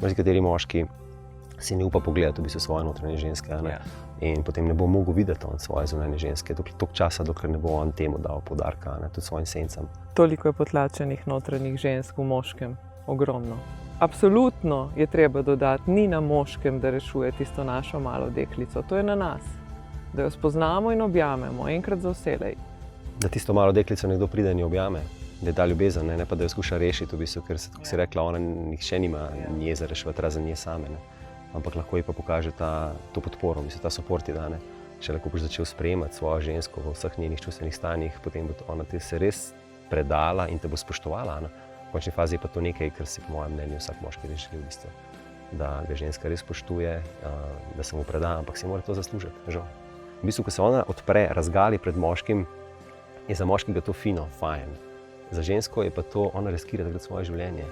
Marsikateri moški si ne upa pogledati v bistvu svoje notranje ženske, ne? In potem ne bo mogel videti on svoje zunanje ženske, toliko časa, dokler ne bo on temu dal poudarka, ne? Tudi svojim sencem. Toliko je potlačenih notranjih žensk v moškem, ogromno. Absolutno je treba dodati, ni na moškem, da rešuje tisto našo malo deklico, to je na nas. Da jo spoznamo in objamemo, enkrat za vselej. Da tisto malo deklico nekdo pride in jo objame, da je ta ljubezen, ne pa da jo skuša rešiti, v bistvu, ker kot si rekla, ona nihče nima nje za reševati, razen nje same. Ne? Ampak lahko ji pa pokaže to podporo, ta support ji da. Šele ko boš začel sprejemati svojo žensko v vseh njenih čustvenih stanjih, potem bo ona ti se res predala in te bo spoštovala. Ne? V končni fazi je pa to nekaj, kar si po mojem mnenju vsak moški res želi v bistvu. Da ga ženska res spoštuje, da se mu preda, ampak si mora to zaslužiti. Žal. V bistvu, ko se ona odpre, razgali pred moškim, je za moškega to fino, fajn. Za žensko je pa to, ona riskira takrat svoje življenje.